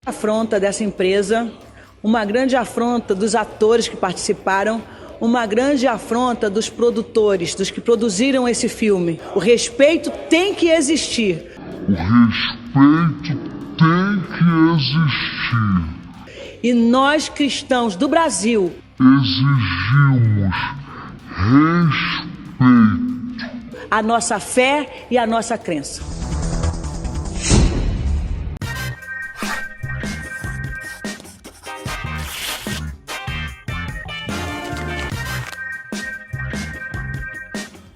Afronta dessa empresa, uma grande afronta dos atores que participaram, uma grande afronta dos produtores, dos que produziram esse filme. O respeito tem que existir. O respeito tem que existir. E nós, cristãos do Brasil, exigimos respeito. A nossa fé e a nossa crença.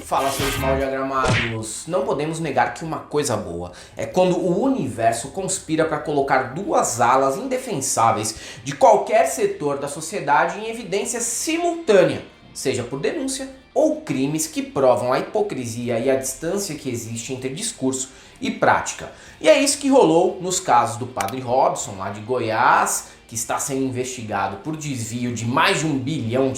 Fala, seus mal diagramados. Não podemos negar que uma coisa boa é quando o universo conspira para colocar duas alas indefensáveis de qualquer setor da sociedade em evidência simultânea, seja por denúncia ou crimes que provam a hipocrisia e a distância que existe entre discurso e prática. E é isso que rolou nos casos do Padre Robson, lá de Goiás, que está sendo investigado por desvio de mais de R$1 bilhão.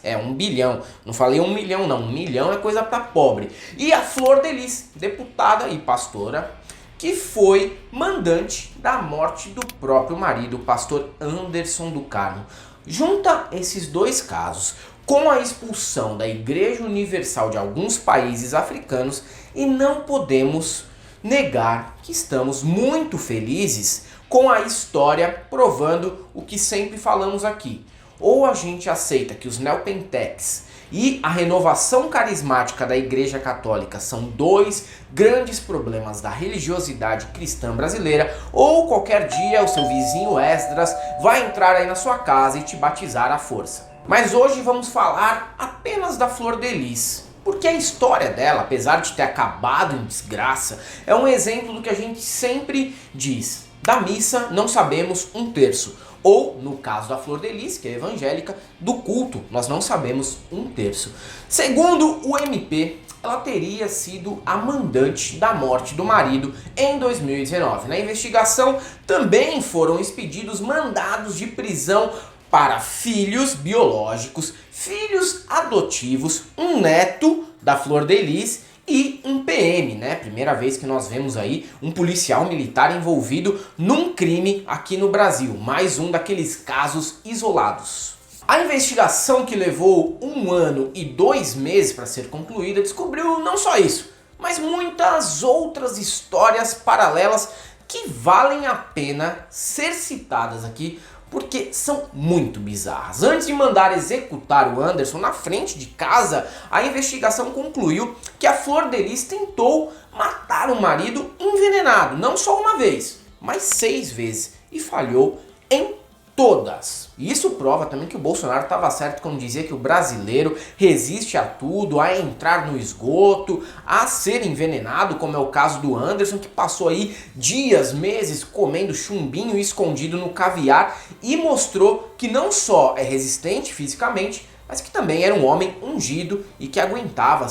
É, 1 bilhão. Não falei 1 milhão não, 1 milhão é coisa para pobre. E a Flor de Lis, deputada e pastora, que foi mandante da morte do próprio marido, o pastor Anderson do Carmo. Junta esses dois casos com a expulsão da Igreja Universal de alguns países africanos e não podemos negar que estamos muito felizes com a história provando o que sempre falamos aqui. Ou a gente aceita que os neopenteques e a renovação carismática da Igreja Católica são dois grandes problemas da religiosidade cristã brasileira, ou qualquer dia o seu vizinho Esdras vai entrar aí na sua casa e te batizar à força. Mas hoje vamos falar apenas da Flor de Lis, porque a história dela, apesar de ter acabado em desgraça, é um exemplo do que a gente sempre diz. Da missa não sabemos um terço, ou no caso da Flor de Lis, que é evangélica, do culto nós não sabemos um terço. Segundo o MP, ela teria sido a mandante da morte do marido em 2019. Na investigação também foram expedidos mandados de prisão para filhos biológicos, filhos adotivos, um neto da Flor de Lis e um PM, né? Primeira vez que nós vemos aí um policial militar envolvido num crime aqui no Brasil. Mais um daqueles casos isolados. A investigação, que levou 1 ano e 2 meses para ser concluída, descobriu não só isso, mas muitas outras histórias paralelas que valem a pena ser citadas aqui, porque são muito bizarras. Antes de mandar executar o Anderson na frente de casa, a investigação concluiu que a Flor de Lis tentou matar o marido envenenado, não só uma vez, mas 6 vezes, e falhou em todas. E isso prova também que o Bolsonaro estava certo quando dizia que o brasileiro resiste a tudo, a entrar no esgoto, a ser envenenado, como é o caso do Anderson, que passou aí dias, meses comendo chumbinho escondido no caviar e mostrou que não só é resistente fisicamente, mas que também era um homem ungido e que aguentava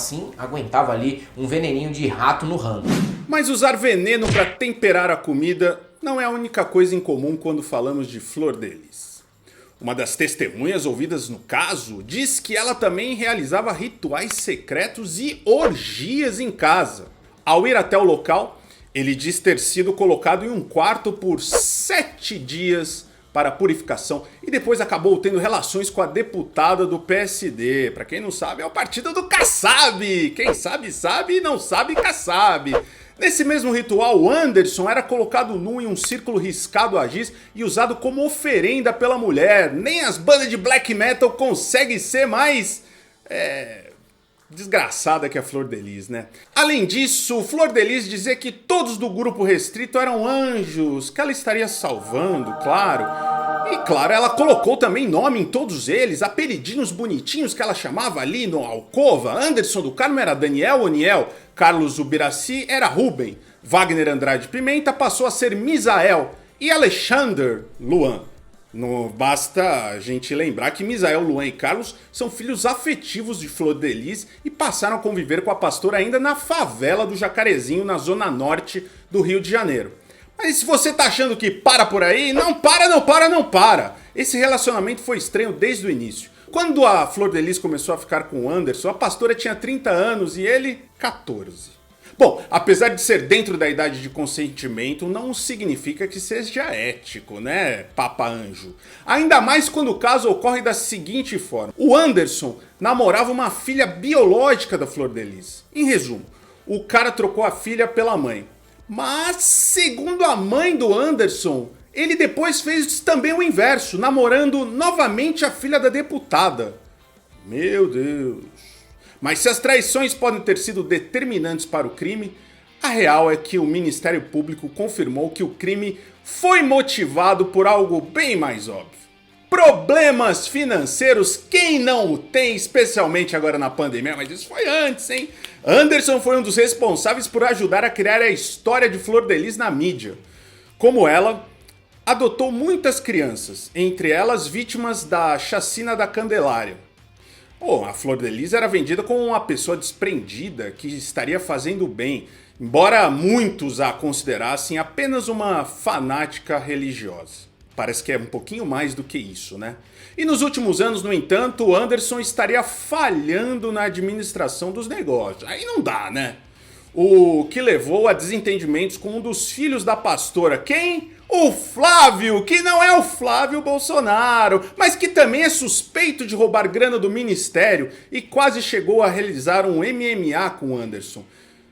ali um veneninho de rato no rango. Mas usar veneno para temperar a comida não é a única coisa em comum quando falamos de Flor de Lis. Uma das testemunhas ouvidas no caso diz que ela também realizava rituais secretos e orgias em casa. Ao ir até o local, ele diz ter sido colocado em um quarto por 7 dias para purificação e depois acabou tendo relações com a deputada do PSD. Para quem não sabe, é o partido do Kassab. Quem sabe, sabe, e não sabe, Kassab. Nesse mesmo ritual, o Anderson era colocado nu em um círculo riscado a giz e usado como oferenda pela mulher. Nem as bandas de black metal conseguem ser mais desgraçada que a Flor de Lis, né? Além disso, Flor de Lis dizia que todos do grupo restrito eram anjos, que ela estaria salvando, claro. E claro, ela colocou também nome em todos eles, apelidinhos bonitinhos que ela chamava ali no alcova. Anderson do Carmo era Daniel Oniel, Carlos Ubiraci era Ruben, Wagner Andrade Pimenta passou a ser Misael e Alexander Luan. Não basta a gente lembrar que Misael, Luan e Carlos são filhos afetivos de Flor de Lis e passaram a conviver com a pastora ainda na favela do Jacarezinho, na zona norte do Rio de Janeiro. Mas se você tá achando que para por aí, não para! Esse relacionamento foi estranho desde o início. Quando a Flor de Lis começou a ficar com o Anderson, a pastora tinha 30 anos e ele 14. Bom, apesar de ser dentro da idade de consentimento, não significa que seja ético, né, Papa Anjo? Ainda mais quando o caso ocorre da seguinte forma. O Anderson namorava uma filha biológica da Flor de Lis. Em resumo, o cara trocou a filha pela mãe. Mas, segundo a mãe do Anderson, ele depois fez também o inverso, namorando novamente a filha da deputada. Meu Deus. Mas se as traições podem ter sido determinantes para o crime, a real é que o Ministério Público confirmou que o crime foi motivado por algo bem mais óbvio. Problemas financeiros, quem não o tem, especialmente agora na pandemia, mas isso foi antes, hein? Anderson foi um dos responsáveis por ajudar a criar a história de Flor de Lis na mídia. Como ela, adotou muitas crianças, entre elas vítimas da chacina da Candelária. A Flor de Lis era vendida como uma pessoa desprendida que estaria fazendo bem, embora muitos a considerassem apenas uma fanática religiosa. Parece que é um pouquinho mais do que isso, né? E nos últimos anos, no entanto, o Anderson estaria falhando na administração dos negócios. Aí não dá, né? O que levou a desentendimentos com um dos filhos da pastora. Quem? O Flávio, que não é o Flávio Bolsonaro, mas que também é suspeito de roubar grana do ministério e quase chegou a realizar um MMA com o Anderson.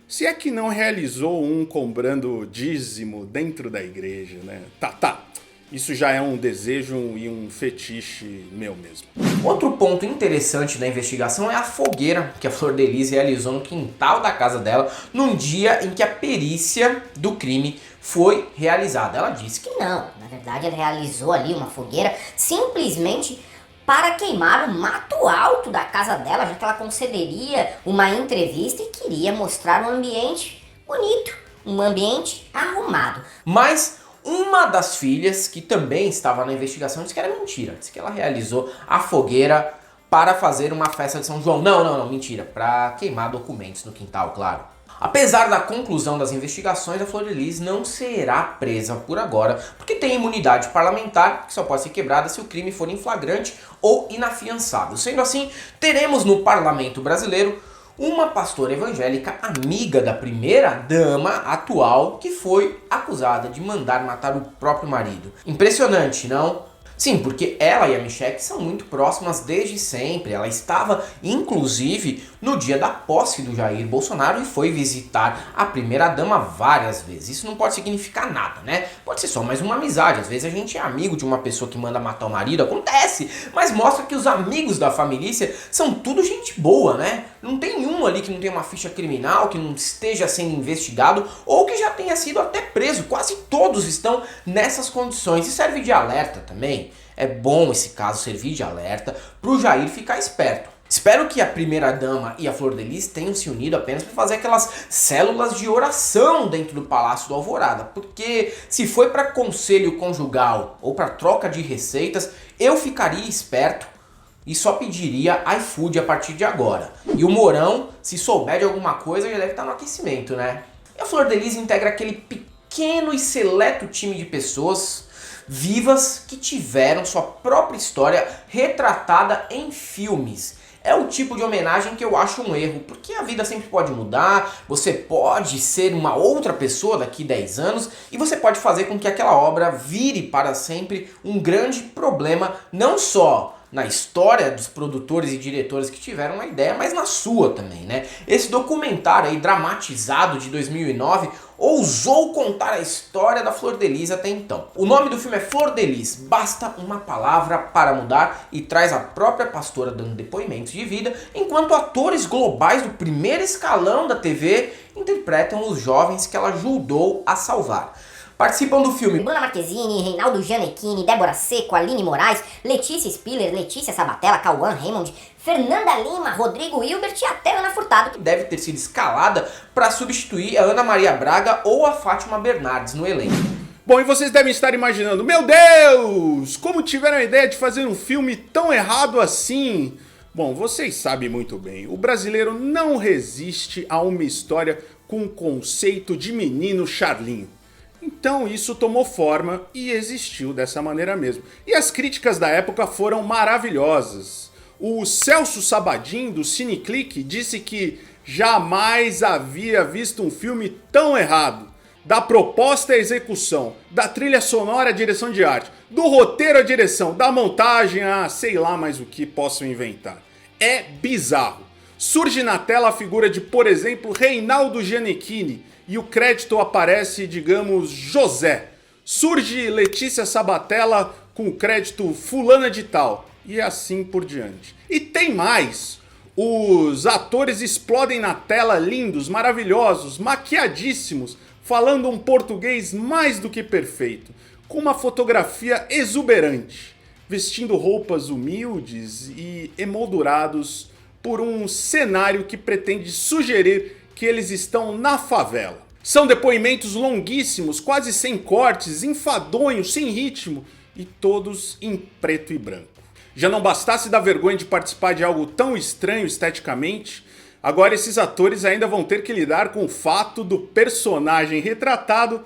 Se é que não realizou um cobrando dízimo dentro da igreja, né? Tá. Isso já é um desejo e um fetiche meu mesmo. Outro ponto interessante da investigação é a fogueira que a Flor de Lis realizou no quintal da casa dela num dia em que a perícia do crime foi realizada. Ela disse que não, na verdade ela realizou ali uma fogueira simplesmente para queimar o mato alto da casa dela, já que ela concederia uma entrevista e queria mostrar um ambiente bonito, um ambiente arrumado. Mas uma das filhas, que também estava na investigação, disse que era mentira. Disse que ela realizou a fogueira para fazer uma festa de São João. Não, mentira. Para queimar documentos no quintal, claro. Apesar da conclusão das investigações, a Flor de Lis não será presa por agora, porque tem imunidade parlamentar, que só pode ser quebrada se o crime for em flagrante ou inafiançável. Sendo assim, teremos no parlamento brasileiro uma pastora evangélica amiga da primeira-dama atual que foi acusada de mandar matar o próprio marido. Impressionante, não? Sim, porque ela e a Michelle são muito próximas desde sempre. Ela estava, inclusive, no dia da posse do Jair Bolsonaro e foi visitar a primeira-dama várias vezes. Isso não pode significar nada, né? Pode ser só mais uma amizade. Às vezes a gente é amigo de uma pessoa que manda matar o marido, acontece. Mas mostra que os amigos da família são tudo gente boa, né? Não tem um ali que não tem uma ficha criminal, que não esteja sendo investigado ou que já tenha sido até preso. Quase todos estão nessas condições e serve de alerta também. É bom esse caso servir de alerta para o Jair ficar esperto. Espero que a primeira-dama e a Flor de Lis tenham se unido apenas para fazer aquelas células de oração dentro do Palácio do Alvorada, porque se foi para conselho conjugal ou para troca de receitas, eu ficaria esperto e só pediria iFood a partir de agora. E o Mourão, se souber de alguma coisa, já deve estar no aquecimento, né? E a Flor de Lis integra aquele pequeno e seleto time de pessoas vivas que tiveram sua própria história retratada em filmes. É o tipo de homenagem que eu acho um erro, porque a vida sempre pode mudar, você pode ser uma outra pessoa daqui 10 anos e você pode fazer com que aquela obra vire para sempre um grande problema, não só na história dos produtores e diretores que tiveram a ideia, mas na sua também, né? Esse documentário aí dramatizado de 2009 ousou contar a história da Flor de Lis até então. O nome do filme é Flor de Lis, basta uma palavra para mudar, e traz a própria pastora dando depoimentos de vida, enquanto atores globais do primeiro escalão da TV interpretam os jovens que ela ajudou a salvar. Participam do filme Bruna Marquezine, Reinaldo Gianecchini, Débora Seco, Aline Moraes, Letícia Spiller, Letícia Sabatella, Cauã Raymond, Fernanda Lima, Rodrigo Hilbert e até Ana Furtado, que deve ter sido escalada para substituir a Ana Maria Braga ou a Fátima Bernardes no elenco. Bom, e vocês devem estar imaginando, meu Deus, como tiveram a ideia de fazer um filme tão errado assim? Bom, vocês sabem muito bem, o brasileiro não resiste a uma história com o conceito de menino Charlinho. Então isso tomou forma e existiu dessa maneira mesmo. E as críticas da época foram maravilhosas. O Celso Sabadin, do Cineclick, disse que Jamais havia visto um filme tão errado. Da proposta à execução, da trilha sonora à direção de arte, do roteiro à direção, da montagem a sei lá mais o que possam inventar. É bizarro. Surge na tela a figura de, por exemplo, Reinaldo Gianecchini e o crédito aparece, digamos, José. Surge Letícia Sabatella com o crédito fulana de tal e assim por diante. E tem mais. Os atores explodem na tela lindos, maravilhosos, maquiadíssimos, falando um português mais do que perfeito, com uma fotografia exuberante, vestindo roupas humildes e emoldurados por um cenário que pretende sugerir que eles estão na favela. São depoimentos longuíssimos, quase sem cortes, enfadonhos, sem ritmo e todos em preto e branco. Já não bastasse dar vergonha de participar de algo tão estranho esteticamente, agora esses atores ainda vão ter que lidar com o fato do personagem retratado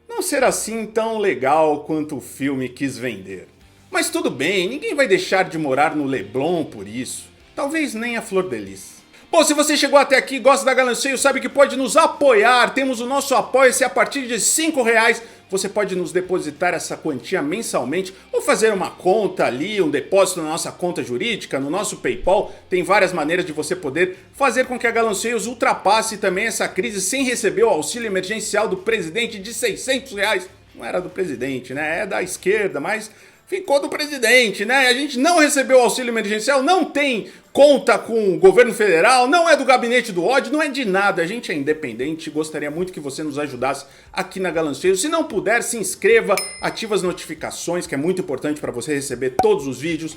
não ser assim tão legal quanto o filme quis vender. Mas tudo bem, ninguém vai deixar de morar no Leblon por isso. Talvez nem a Flor de Lis. Bom, se você chegou até aqui e gosta da Galanceio, sabe que pode nos apoiar. Temos o nosso Apoia-se a partir de R$5. Você pode nos depositar essa quantia mensalmente ou fazer uma conta ali, um depósito na nossa conta jurídica, no nosso PayPal. Tem várias maneiras de você poder fazer com que a Galanceios ultrapasse também essa crise sem receber o auxílio emergencial do presidente de R$600. Não era do presidente, né? É da esquerda, mas ficou do presidente, né? A gente não recebeu o auxílio emergencial, não tem conta com o governo federal, não é do gabinete do ódio, não é de nada. A gente é independente, gostaria muito que você nos ajudasse aqui na Galanceio. Se não puder, se inscreva, ativa as notificações, que é muito importante para você receber todos os vídeos.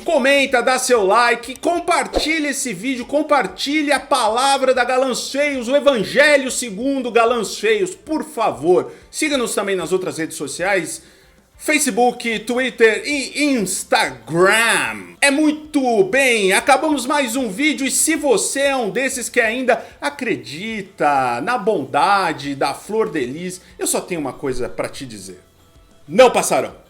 Comenta, dá seu like, compartilhe esse vídeo, compartilhe a palavra da Galanceios, o Evangelho segundo Galanceios, por favor. Siga-nos também nas outras redes sociais, Facebook, Twitter e Instagram. É muito bem, acabamos mais um vídeo e se você é um desses que ainda acredita na bondade da Flor de Lis, eu só tenho uma coisa pra te dizer. Não passarão.